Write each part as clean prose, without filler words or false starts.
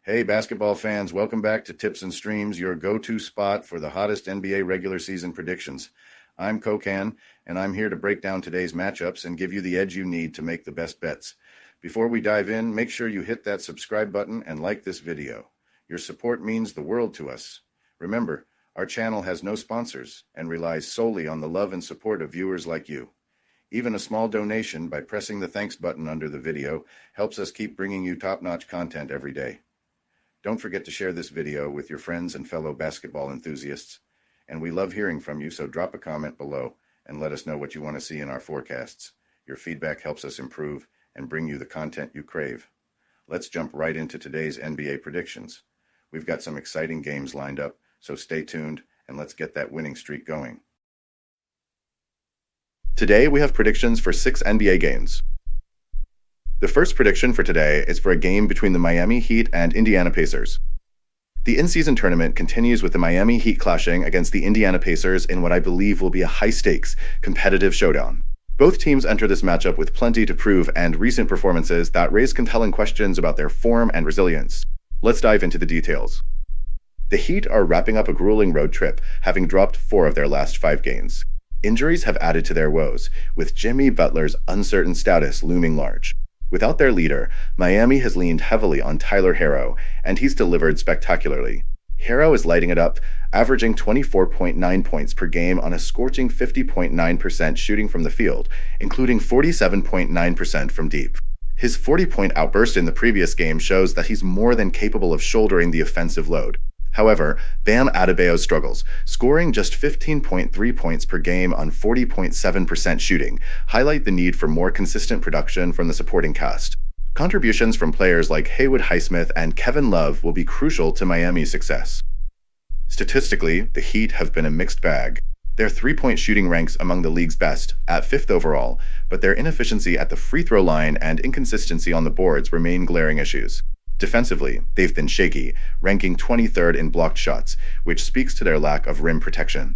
Hey, basketball fans, welcome back to Tips and Streams, your go-to spot for the hottest NBA regular season predictions. I'm Kokan, and I'm here to break down today's matchups and give you the edge you need to make the best bets. Before we dive in, make sure you hit that subscribe button and like this video. Your support means the world to us. Remember, our channel has no sponsors and relies solely on the love and support of viewers like you. Even a small donation by pressing the thanks button under the video helps us keep bringing you top-notch content every day. Don't forget to share this video with your friends and fellow basketball enthusiasts. And we love hearing from you, so drop a comment below and let us know what you want to see in our forecasts. Your feedback helps us improve and bring you the content you crave. Let's jump right into today's NBA predictions. We've got some exciting games lined up, so stay tuned and let's get that winning streak going. Today we have predictions for 6 NBA games. The first prediction for today is for a game between the Miami Heat and Indiana Pacers. The in-season tournament continues with the Miami Heat clashing against the Indiana Pacers in what I believe will be a high-stakes, competitive showdown. Both teams enter this matchup with plenty to prove and recent performances that raise compelling questions about their form and resilience. Let's dive into the details. The Heat are wrapping up a grueling road trip, having dropped 4 of their last 5 games. Injuries have added to their woes, with Jimmy Butler's uncertain status looming large. Without their leader, Miami has leaned heavily on Tyler Herro, and he's delivered spectacularly. Herro is lighting it up, averaging 24.9 points per game on a scorching 50.9% shooting from the field, including 47.9% from deep. His 40-point outburst in the previous game shows that he's more than capable of shouldering the offensive load. However, Bam Adebayo struggles, scoring just 15.3 points per game on 40.7% shooting, highlight the need for more consistent production from the supporting cast. Contributions from players like Haywood Highsmith and Kevin Love will be crucial to Miami's success. Statistically, the Heat have been a mixed bag. Their three-point shooting ranks among the league's best, at 5th overall, but their inefficiency at the free throw line and inconsistency on the boards remain glaring issues. Defensively, they've been shaky, ranking 23rd in blocked shots, which speaks to their lack of rim protection.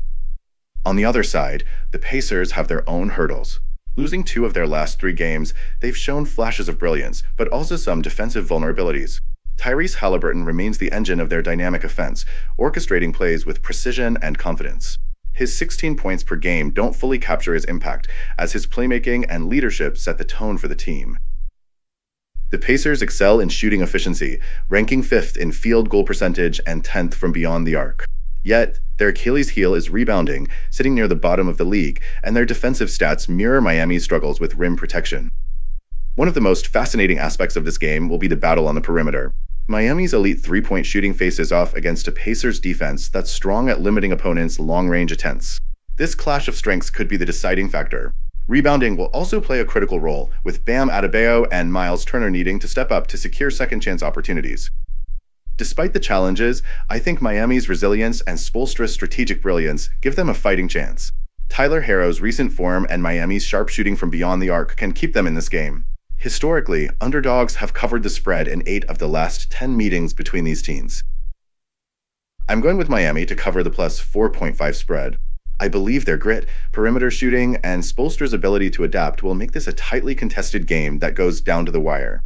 On the other side, the Pacers have their own hurdles. Losing 2 of their last 3 games, they've shown flashes of brilliance, but also some defensive vulnerabilities. Tyrese Halliburton remains the engine of their dynamic offense, orchestrating plays with precision and confidence. His 16 points per game don't fully capture his impact, as his playmaking and leadership set the tone for the team. The Pacers excel in shooting efficiency, ranking 5th in field goal percentage and 10th from beyond the arc. Yet, their Achilles heel is rebounding, sitting near the bottom of the league, and their defensive stats mirror Miami's struggles with rim protection. One of the most fascinating aspects of this game will be the battle on the perimeter. Miami's elite three-point shooting faces off against a Pacers defense that's strong at limiting opponents' long-range attempts. This clash of strengths could be the deciding factor. Rebounding will also play a critical role, with Bam Adebayo and Miles Turner needing to step up to secure second-chance opportunities. Despite the challenges, I think Miami's resilience and Spoelstra's strategic brilliance give them a fighting chance. Tyler Herro's recent form and Miami's sharp shooting from beyond the arc can keep them in this game. Historically, underdogs have covered the spread in 8 of the last 10 meetings between these teams. I'm going with Miami to cover the plus 4.5 spread. I believe their grit, perimeter shooting, and Spoelstra's ability to adapt will make this a tightly contested game that goes down to the wire.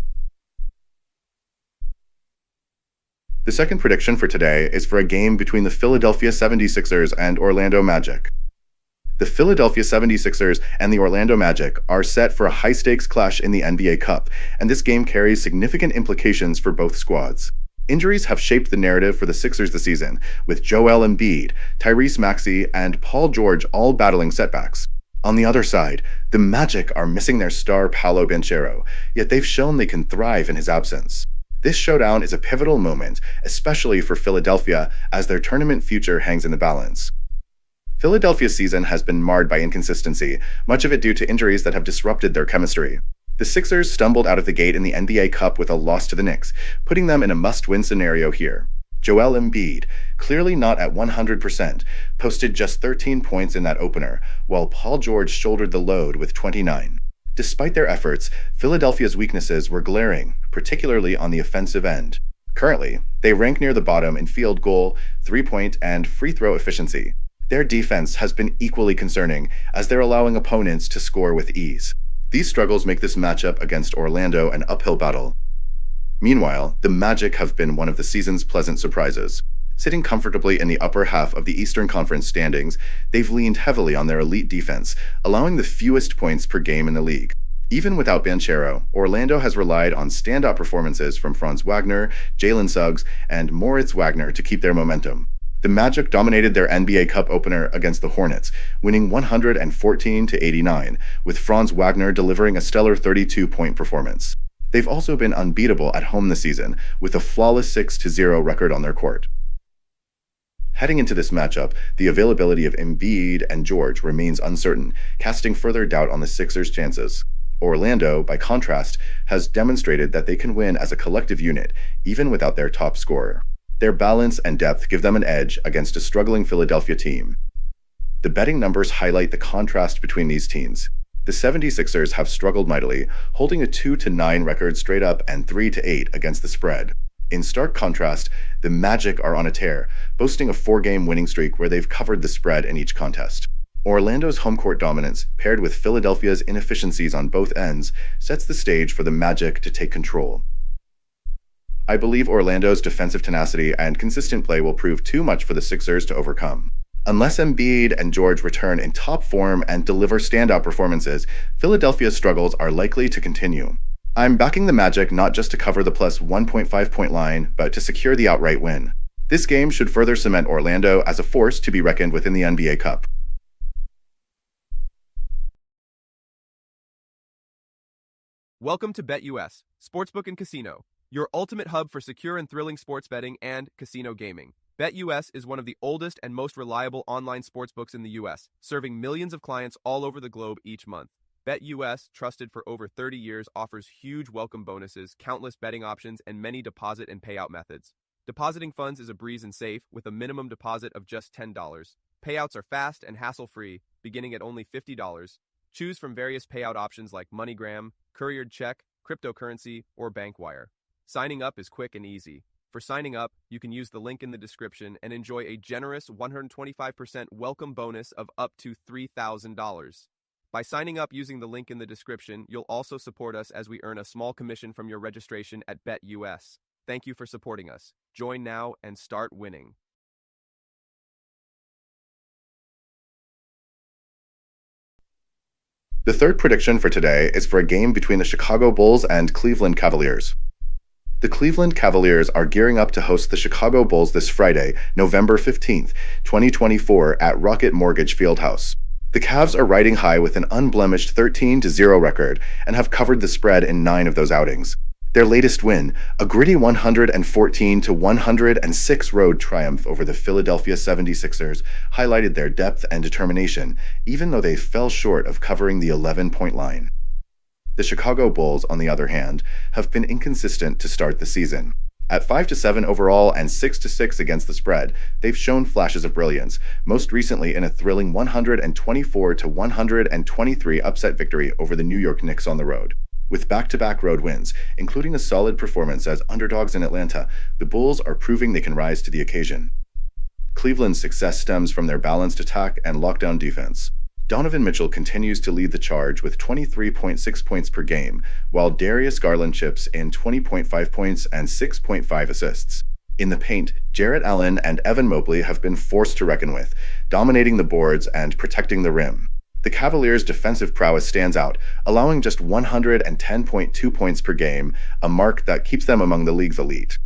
The second prediction for today is for a game between the Philadelphia 76ers and Orlando Magic. The Philadelphia 76ers and the Orlando Magic are set for a high-stakes clash in the NBA Cup, and this game carries significant implications for both squads. Injuries have shaped the narrative for the Sixers this season, with Joel Embiid, Tyrese Maxey, and Paul George all battling setbacks. On the other side, the Magic are missing their star Paolo Banchero, yet they've shown they can thrive in his absence. This showdown is a pivotal moment, especially for Philadelphia, as their tournament future hangs in the balance. Philadelphia's season has been marred by inconsistency, much of it due to injuries that have disrupted their chemistry. The Sixers stumbled out of the gate in the NBA Cup with a loss to the Knicks, putting them in a must-win scenario here. Joel Embiid, clearly not at 100%, posted just 13 points in that opener, while Paul George shouldered the load with 29. Despite their efforts, Philadelphia's weaknesses were glaring, particularly on the offensive end. Currently, they rank near the bottom in field goal, three-point, and free throw efficiency. Their defense has been equally concerning, as they're allowing opponents to score with ease. These struggles make this matchup against Orlando an uphill battle. Meanwhile, the Magic have been one of the season's pleasant surprises. Sitting comfortably in the upper half of the Eastern Conference standings, they've leaned heavily on their elite defense, allowing the fewest points per game in the league. Even without Banchero, Orlando has relied on standout performances from Franz Wagner, Jalen Suggs, and Moritz Wagner to keep their momentum. The Magic dominated their NBA Cup opener against the Hornets, winning 114-89, with Franz Wagner delivering a stellar 32-point performance. They've also been unbeatable at home this season, with a flawless 6-0 record on their court. Heading into this matchup, the availability of Embiid and George remains uncertain, casting further doubt on the Sixers' chances. Orlando, by contrast, has demonstrated that they can win as a collective unit, even without their top scorer. Their balance and depth give them an edge against a struggling Philadelphia team. The betting numbers highlight the contrast between these teams. The 76ers have struggled mightily, holding a 2-9 record straight up and 3-8 against the spread. In stark contrast, the Magic are on a tear, boasting a 4-game winning streak where they've covered the spread in each contest. Orlando's home court dominance, paired with Philadelphia's inefficiencies on both ends, sets the stage for the Magic to take control. I believe Orlando's defensive tenacity and consistent play will prove too much for the Sixers to overcome. Unless Embiid and George return in top form and deliver standout performances, Philadelphia's struggles are likely to continue. I'm backing the Magic not just to cover the plus 1.5 point line, but to secure the outright win. This game should further cement Orlando as a force to be reckoned with in the NBA Cup. Welcome to BetUS, Sportsbook and Casino, your ultimate hub for secure and thrilling sports betting and casino gaming. BetUS is one of the oldest and most reliable online sportsbooks in the U.S., serving millions of clients all over the globe each month. BetUS, trusted for over 30 years, offers huge welcome bonuses, countless betting options, and many deposit and payout methods. Depositing funds is a breeze and safe, with a minimum deposit of just $10. Payouts are fast and hassle-free, beginning at only $50. Choose from various payout options like MoneyGram, couriered check, cryptocurrency, or bank wire. Signing up is quick and easy. For signing up, you can use the link in the description and enjoy a generous 125% welcome bonus of up to $3,000. By signing up using the link in the description, you'll also support us as we earn a small commission from your registration at BetUS. Thank you for supporting us. Join now and start winning. The third prediction for today is for a game between the Chicago Bulls and Cleveland Cavaliers. The Cleveland Cavaliers are gearing up to host the Chicago Bulls this Friday, November 15th, 2024, at Rocket Mortgage Fieldhouse. The Cavs are riding high with an unblemished 13-0 record and have covered the spread in 9 of those outings. Their latest win, a gritty 114-106 road triumph over the Philadelphia 76ers, highlighted their depth and determination, even though they fell short of covering the 11-point line. The Chicago Bulls, on the other hand, have been inconsistent to start the season. At 5-7 overall and 6-6 against the spread, they've shown flashes of brilliance, most recently in a thrilling 124-123 upset victory over the New York Knicks on the road. With back-to-back road wins, including a solid performance as underdogs in Atlanta, the Bulls are proving they can rise to the occasion. Cleveland's success stems from their balanced attack and lockdown defense. Donovan Mitchell continues to lead the charge with 23.6 points per game, while Darius Garland chips in 20.5 points and 6.5 assists. In the paint, Jarrett Allen and Evan Mobley have been forced to reckon with, dominating the boards and protecting the rim. The Cavaliers' defensive prowess stands out, allowing just 110.2 points per game, a mark that keeps them among the league's elite.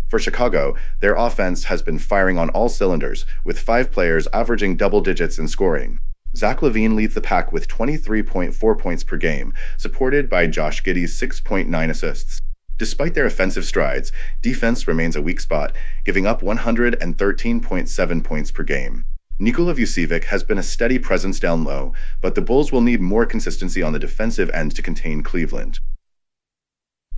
For Chicago, their offense has been firing on all cylinders, with 5 players averaging double digits in scoring. Zach LaVine leads the pack with 23.4 points per game, supported by Josh Giddey's 6.9 assists. Despite their offensive strides, defense remains a weak spot, giving up 113.7 points per game. Nikola Vucevic has been a steady presence down low, but the Bulls will need more consistency on the defensive end to contain Cleveland.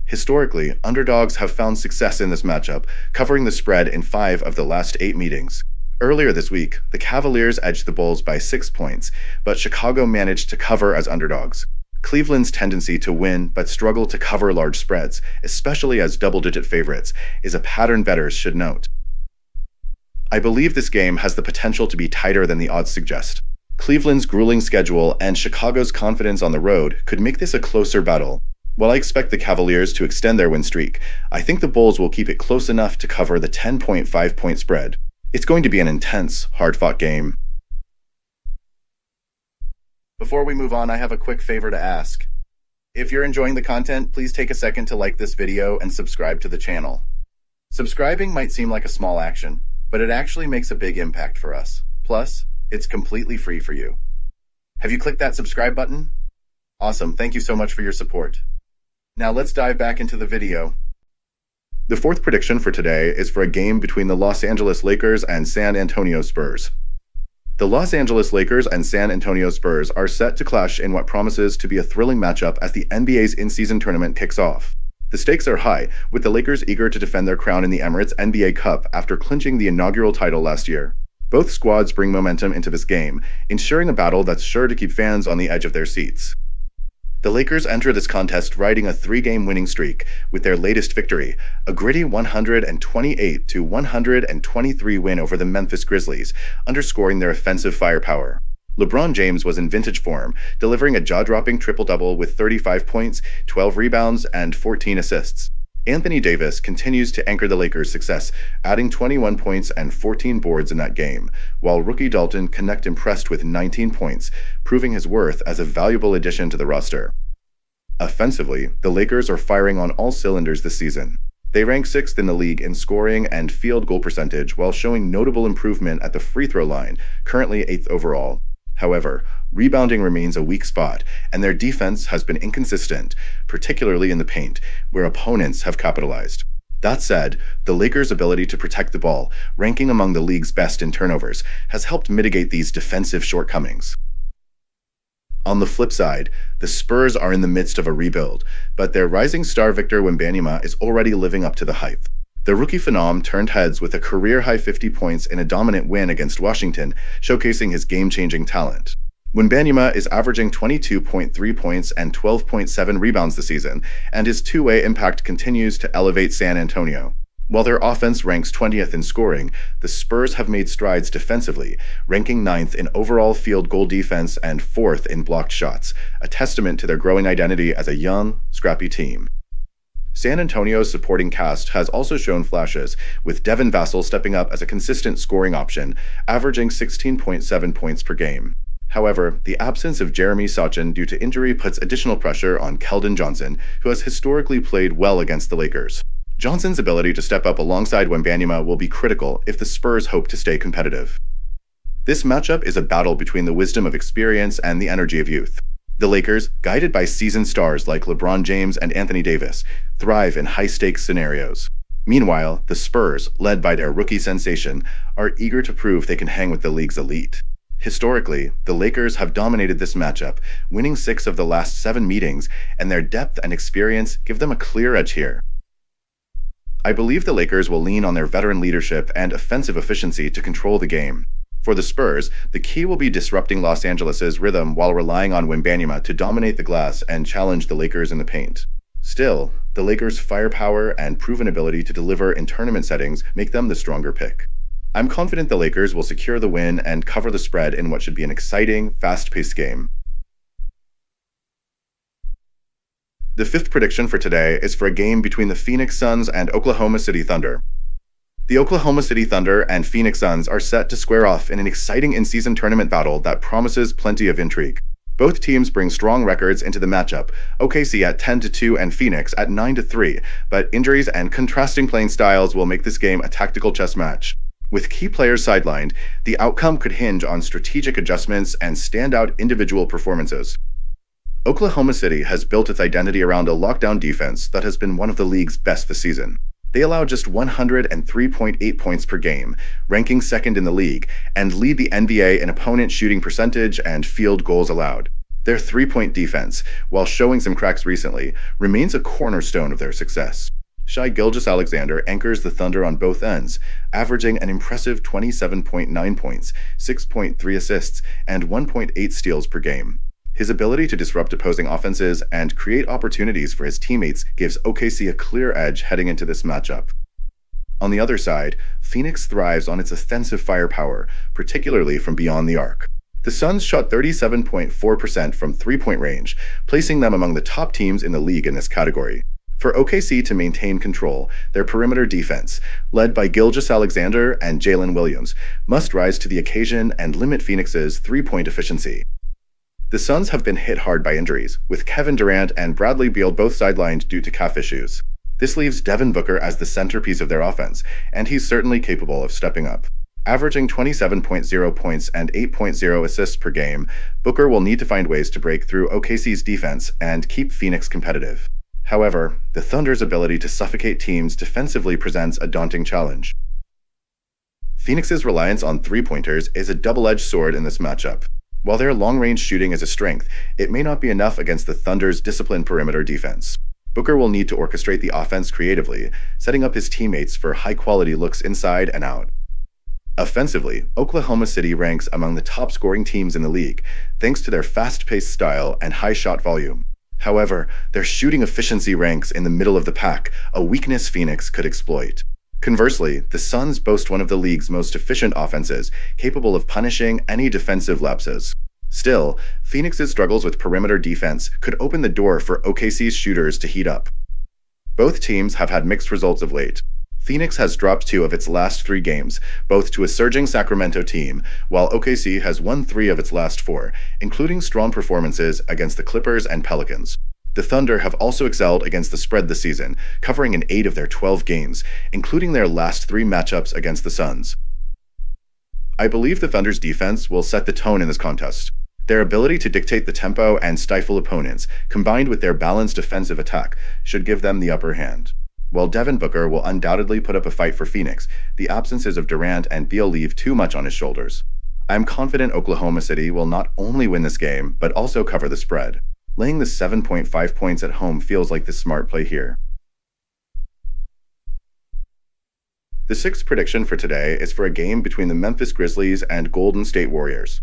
Historically, underdogs have found success in this matchup, covering the spread in 5 of the last 8 meetings. Earlier this week, the Cavaliers edged the Bulls by 6 points, but Chicago managed to cover as underdogs. Cleveland's tendency to win but struggle to cover large spreads, especially as double-digit favorites, is a pattern bettors should note. I believe this game has the potential to be tighter than the odds suggest. Cleveland's grueling schedule and Chicago's confidence on the road could make this a closer battle. While I expect the Cavaliers to extend their win streak, I think the Bulls will keep it close enough to cover the 10.5-point spread. It's going to be an intense, hard-fought game. Before we move on, I have a quick favor to ask. If you're enjoying the content, please take a second to like this video and subscribe to the channel. Subscribing might seem like a small action, but it actually makes a big impact for us. Plus, it's completely free for you. Have you clicked that subscribe button? Awesome, thank you so much for your support. Now let's dive back into the video. The fourth prediction for today is for a game between the Los Angeles Lakers and San Antonio Spurs. The Los Angeles Lakers and San Antonio Spurs are set to clash in what promises to be a thrilling matchup as the NBA's in-season tournament kicks off. The stakes are high, with the Lakers eager to defend their crown in the Emirates NBA Cup after clinching the inaugural title last year. Both squads bring momentum into this game, ensuring a battle that's sure to keep fans on the edge of their seats. The Lakers enter this contest riding a 3-game winning streak with their latest victory, a gritty 128-123 win over the Memphis Grizzlies, underscoring their offensive firepower. LeBron James was in vintage form, delivering a jaw-dropping triple-double with 35 points, 12 rebounds, and 14 assists. Anthony Davis continues to anchor the Lakers' success, adding 21 points and 14 boards in that game, while rookie Dalton Knecht impressed with 19 points, proving his worth as a valuable addition to the roster. Offensively, the Lakers are firing on all cylinders this season. They rank 6th in the league in scoring and field goal percentage while showing notable improvement at the free throw line, currently 8th overall. However, rebounding remains a weak spot, and their defense has been inconsistent, particularly in the paint, where opponents have capitalized. That said, the Lakers' ability to protect the ball, ranking among the league's best in turnovers, has helped mitigate these defensive shortcomings. On the flip side, the Spurs are in the midst of a rebuild, but their rising star Victor Wembanyama is already living up to the hype. The rookie phenom turned heads with a career-high 50 points in a dominant win against Washington, showcasing his game-changing talent. Wembanyama is averaging 22.3 points and 12.7 rebounds this season, and his two-way impact continues to elevate San Antonio. While their offense ranks 20th in scoring, the Spurs have made strides defensively, ranking 9th in overall field goal defense and 4th in blocked shots, a testament to their growing identity as a young, scrappy team. San Antonio's supporting cast has also shown flashes, with Devin Vassell stepping up as a consistent scoring option, averaging 16.7 points per game. However, the absence of Jeremy Sochan due to injury puts additional pressure on Keldon Johnson, who has historically played well against the Lakers. Johnson's ability to step up alongside Wembanyama will be critical if the Spurs hope to stay competitive. This matchup is a battle between the wisdom of experience and the energy of youth. The Lakers, guided by seasoned stars like LeBron James and Anthony Davis, thrive in high-stakes scenarios. Meanwhile, the Spurs, led by their rookie sensation, are eager to prove they can hang with the league's elite. Historically, the Lakers have dominated this matchup, winning 6 of the last 7 meetings, and their depth and experience give them a clear edge here. I believe the Lakers will lean on their veteran leadership and offensive efficiency to control the game. For the Spurs, the key will be disrupting Los Angeles' rhythm while relying on Wembanyama to dominate the glass and challenge the Lakers in the paint. Still, the Lakers' firepower and proven ability to deliver in tournament settings make them the stronger pick. I'm confident the Lakers will secure the win and cover the spread in what should be an exciting, fast-paced game. The fifth prediction for today is for a game between the Phoenix Suns and Oklahoma City Thunder. The Oklahoma City Thunder and Phoenix Suns are set to square off in an exciting in-season tournament battle that promises plenty of intrigue. Both teams bring strong records into the matchup, OKC at 10-2 and Phoenix at 9-3, but injuries and contrasting playing styles will make this game a tactical chess match. With key players sidelined, the outcome could hinge on strategic adjustments and standout individual performances. Oklahoma City has built its identity around a lockdown defense that has been one of the league's best this season. They allow just 103.8 points per game, ranking 2nd in the league, and lead the NBA in opponent shooting percentage and field goals allowed. Their 3-point defense, while showing some cracks recently, remains a cornerstone of their success. Shai Gilgeous-Alexander anchors the Thunder on both ends, averaging an impressive 27.9 points, 6.3 assists, and 1.8 steals per game. His ability to disrupt opposing offenses and create opportunities for his teammates gives OKC a clear edge heading into this matchup. On the other side, Phoenix thrives on its offensive firepower, particularly from beyond the arc. The Suns shot 37.4% from three-point range, placing them among the top teams in the league in this category. For OKC to maintain control, their perimeter defense, led by Gilgeous-Alexander and Jalen Williams, must rise to the occasion and limit Phoenix's three-point efficiency. The Suns have been hit hard by injuries, with Kevin Durant and Bradley Beal both sidelined due to calf issues. This leaves Devin Booker as the centerpiece of their offense, and he's certainly capable of stepping up. Averaging 27.0 points and 8.0 assists per game, Booker will need to find ways to break through OKC's defense and keep Phoenix competitive. However, the Thunder's ability to suffocate teams defensively presents a daunting challenge. Phoenix's reliance on three-pointers is a double-edged sword in this matchup. While their long-range shooting is a strength, it may not be enough against the Thunder's disciplined perimeter defense. Booker will need to orchestrate the offense creatively, setting up his teammates for high-quality looks inside and out. Offensively, Oklahoma City ranks among the top scoring teams in the league, thanks to their fast-paced style and high shot volume. However, their shooting efficiency ranks in the middle of the pack, a weakness Phoenix could exploit. Conversely, the Suns boast one of the league's most efficient offenses, capable of punishing any defensive lapses. Still, Phoenix's struggles with perimeter defense could open the door for OKC's shooters to heat up. Both teams have had mixed results of late. Phoenix has dropped 2 of its last 3 games, both to a surging Sacramento team, while OKC has won 3 of its last 4, including strong performances against the Clippers and Pelicans. The Thunder have also excelled against the spread this season, covering in 8 of their 12 games, including their last 3 matchups against the Suns. I believe the Thunder's defense will set the tone in this contest. Their ability to dictate the tempo and stifle opponents, combined with their balanced defensive attack, should give them the upper hand. While Devin Booker will undoubtedly put up a fight for Phoenix, the absences of Durant and Beal leave too much on his shoulders. I'm confident Oklahoma City will not only win this game, but also cover the spread. Laying the 7.5 points at home feels like the smart play here. The sixth prediction for today is for a game between the Memphis Grizzlies and Golden State Warriors.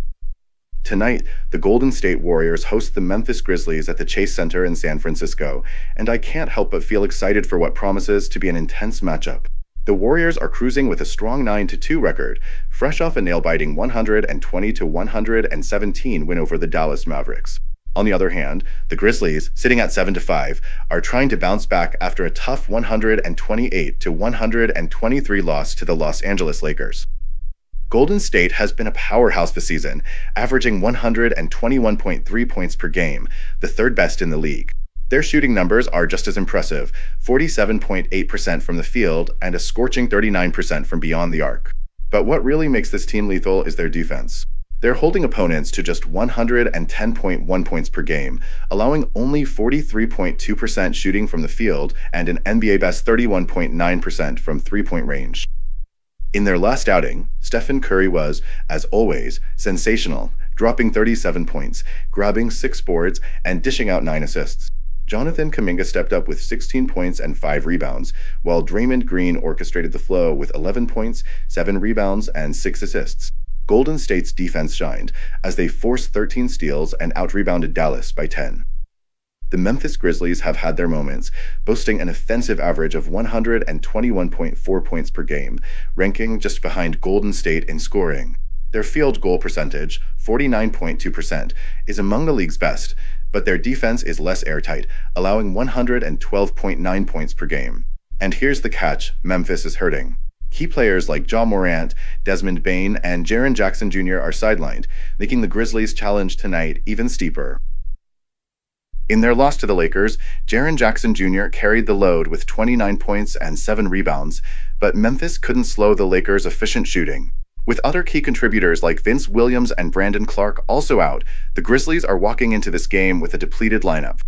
Tonight, the Golden State Warriors host the Memphis Grizzlies at the Chase Center in San Francisco, and I can't help but feel excited for what promises to be an intense matchup. The Warriors are cruising with a strong 9-2 record, fresh off a nail-biting 120-117 win over the Dallas Mavericks. On the other hand, the Grizzlies, sitting at 7-5, are trying to bounce back after a tough 128-123 loss to the Los Angeles Lakers. Golden State has been a powerhouse this season, averaging 121.3 points per game, the third best in the league. Their shooting numbers are just as impressive, 47.8% from the field and a scorching 39% from beyond the arc. But what really makes this team lethal is their defense. They're holding opponents to just 110.1 points per game, allowing only 43.2% shooting from the field and an NBA best 31.9% from three-point range. In their last outing, Stephen Curry was, as always, sensational, dropping 37 points, grabbing 6 boards, and dishing out 9 assists. Jonathan Kuminga stepped up with 16 points and 5 rebounds, while Draymond Green orchestrated the flow with 11 points, 7 rebounds, and 6 assists. Golden State's defense shined, as they forced 13 steals and out-rebounded Dallas by 10. The Memphis Grizzlies have had their moments, boasting an offensive average of 121.4 points per game, ranking just behind Golden State in scoring. Their field goal percentage, 49.2%, is among the league's best, but their defense is less airtight, allowing 112.9 points per game. And here's the catch: Memphis is hurting. Key players like Ja Morant, Desmond Bane, and Jaren Jackson Jr. are sidelined, making the Grizzlies' challenge tonight even steeper. In their loss to the Lakers, Jaren Jackson Jr. carried the load with 29 points and 7 rebounds, but Memphis couldn't slow the Lakers' efficient shooting. With other key contributors like Vince Williams and Brandon Clark also out, the Grizzlies are walking into this game with a depleted lineup.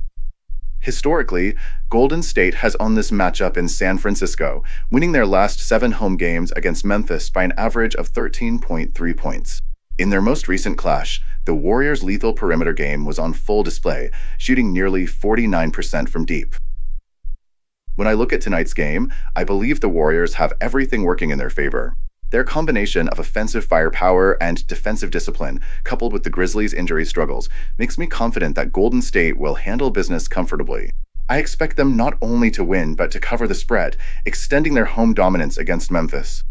Historically, Golden State has won this matchup in San Francisco, winning their last 7 home games against Memphis by an average of 13.3 points. In their most recent clash, the Warriors' lethal perimeter game was on full display, shooting nearly 49% from deep. When I look at tonight's game, I believe the Warriors have everything working in their favor. Their combination of offensive firepower and defensive discipline, coupled with the Grizzlies' injury struggles, makes me confident that Golden State will handle business comfortably. I expect them not only to win, but to cover the spread, extending their home dominance against Memphis.